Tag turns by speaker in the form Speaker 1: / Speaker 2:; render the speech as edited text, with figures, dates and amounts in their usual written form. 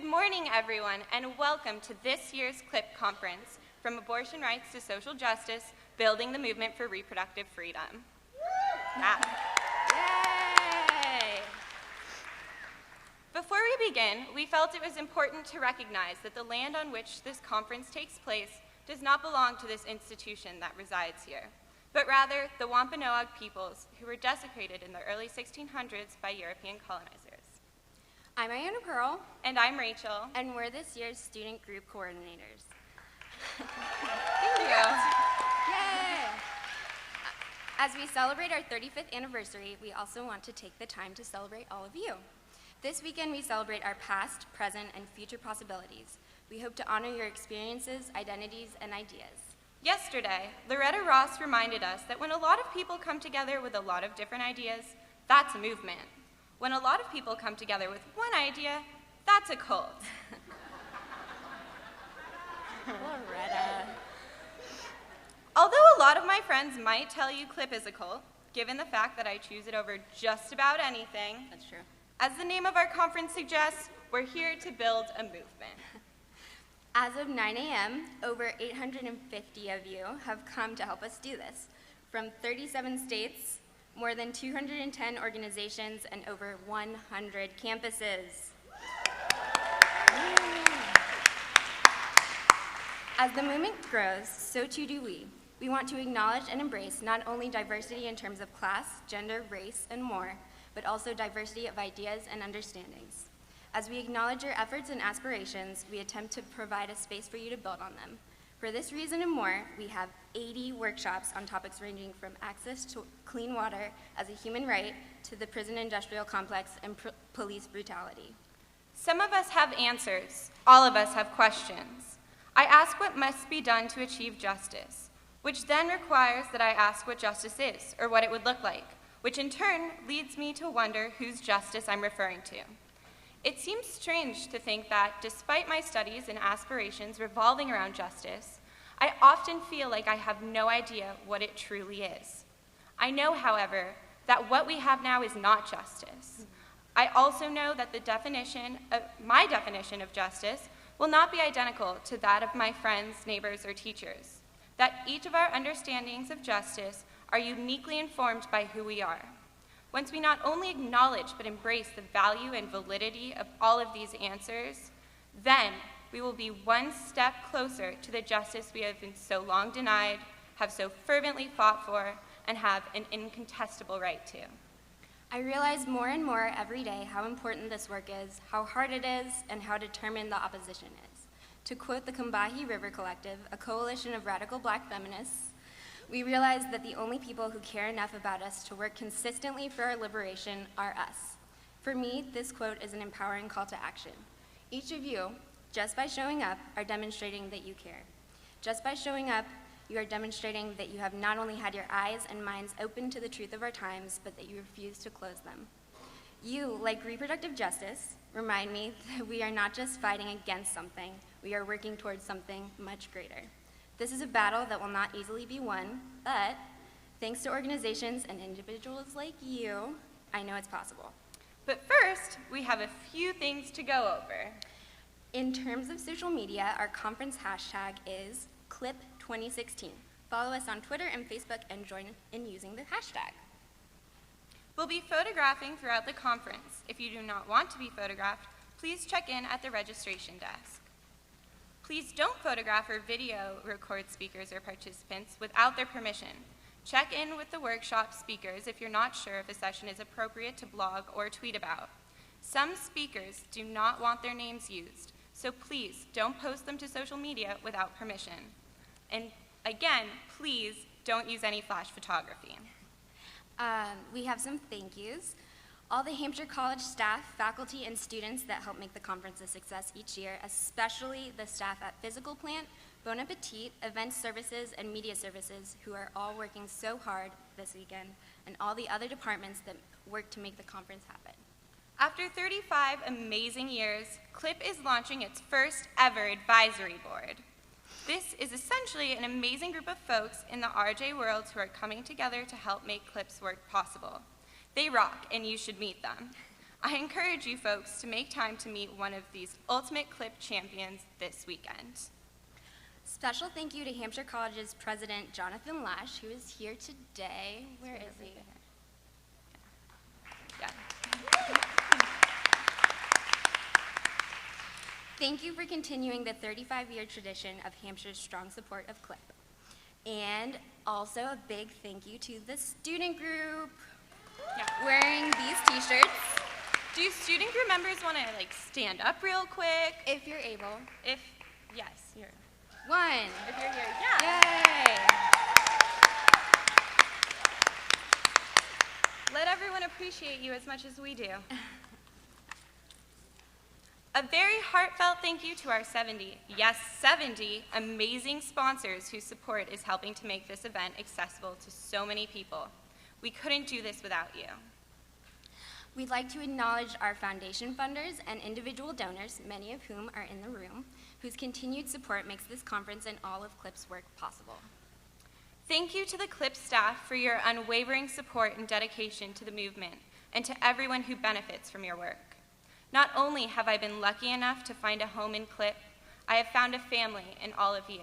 Speaker 1: Good morning, everyone, and welcome to this year's CLPP conference, From Abortion Rights to Social Justice, Building the Movement for Reproductive Freedom. Yeah. Yay! Before we begin, we felt it was important to recognize that the land on which this conference takes place does not belong to this institution that resides here, but rather the Wampanoag peoples who were desecrated in the early 1600s by European colonizers.
Speaker 2: I'm IonaPearl.
Speaker 1: And I'm Rachael.
Speaker 2: And we're this year's student group coordinators.
Speaker 1: Thank you.
Speaker 2: Yay! As we celebrate our 35th anniversary, we also want to take the time to celebrate all of you. This weekend, we celebrate our past, present, and future possibilities. We hope to honor your experiences, identities, and ideas.
Speaker 1: Yesterday, Loretta Ross reminded us that when a lot of people come together with a lot of different ideas, that's a movement. When a lot of people come together with one idea, that's a cult.
Speaker 2: Loretta.
Speaker 1: Although a lot of my friends might tell you CLPP is a cult, given the fact that I choose it over just about anything,
Speaker 2: That's true.
Speaker 1: as the name of our conference suggests, we're here to build a movement.
Speaker 2: As of 9 a.m., over 850 of you have come to help us do this, from 37 states, more than 210 organizations, and over 100 campuses. As the movement grows, so too do we. We want to acknowledge and embrace not only diversity in terms of class, gender, race, and more, but also diversity of ideas and understandings. As we acknowledge your efforts and aspirations, we attempt to provide a space for you to build on them. For this reason and more, we have 80 workshops on topics ranging from access to clean water as a human right to the prison industrial complex and police brutality.
Speaker 1: Some of us have answers. All of us have questions. I ask what must be done to achieve justice, which then requires that I ask what justice is, or what it would look like, which in turn leads me to wonder whose justice I'm referring to. It seems strange to think that, despite my studies and aspirations revolving around justice, I often feel like I have no idea what it truly is. I know, however, that what we have now is not justice. I also know that my definition of justice will not be identical to that of my friends, neighbors, or teachers, that each of our understandings of justice are uniquely informed by who we are. Once we not only acknowledge but embrace the value and validity of all of these answers, then we will be one step closer to the justice we have been so long denied, have so fervently fought for, and have an incontestable right to.
Speaker 2: I realize more and more every day how important this work is, how hard it is, and how determined the opposition is. To quote the Combahee River Collective, a coalition of radical Black feminists, we realize that the only people who care enough about us to work consistently for our liberation are us. For me, this quote is an empowering call to action. Each of you, just by showing up, are demonstrating that you care. Just by showing up, you are demonstrating that you have not only had your eyes and minds open to the truth of our times, but that you refuse to close them. You, like reproductive justice, remind me that we are not just fighting against something, we are working towards something much greater. This is a battle that will not easily be won, but thanks to organizations and individuals like you, I know it's possible.
Speaker 1: But first, we have a few things to go over.
Speaker 2: In terms of social media, our conference hashtag is CLPP2016. Follow us on Twitter and Facebook and join in using the hashtag.
Speaker 1: We'll be photographing throughout the conference. If you do not want to be photographed, please check in at the registration desk. Please don't photograph or video record speakers or participants without their permission. Check in with the workshop speakers if you're not sure if a session is appropriate to blog or tweet about. Some speakers do not want their names used, so please don't post them to social media without permission. And again, please don't use any flash photography.
Speaker 2: We have some thank yous. All the Hampshire College staff, faculty, and students that help make the conference a success each year, especially the staff at Physical Plant, Bon Appetit, Event Services, and Media Services, who are all working so hard this weekend, and all the other departments that work to make the conference happen.
Speaker 1: After 35 amazing years, CLPP is launching its first ever advisory board. This is essentially an amazing group of folks in the RJ world who are coming together to help make CLPP's work possible. They rock, and you should meet them. I encourage you folks to make time to meet one of these ultimate clip champions this weekend.
Speaker 2: Special thank you to Hampshire College's president, Jonathan Lash, who is here today. Where is he?
Speaker 1: Yeah.
Speaker 2: Thank you for continuing the 35-year tradition of Hampshire's strong support of CLIP. And also a big thank you to the student group wearing these t-shirts.
Speaker 1: Do student group members want to stand up real quick?
Speaker 2: If you're able.
Speaker 1: Yes, you're.
Speaker 2: One.
Speaker 1: If you're here, yeah.
Speaker 2: Yay.
Speaker 1: Let everyone appreciate you as much as we do. A very heartfelt thank you to our 70 amazing sponsors whose support is helping to make this event accessible to so many people. We couldn't do this without you.
Speaker 2: We'd like to acknowledge our foundation funders and individual donors, many of whom are in the room, whose continued support makes this conference and all of CLIP's work possible.
Speaker 1: Thank you to the CLIP staff for your unwavering support and dedication to the movement, and to everyone who benefits from your work. Not only have I been lucky enough to find a home in CLIP, I have found a family in all of you.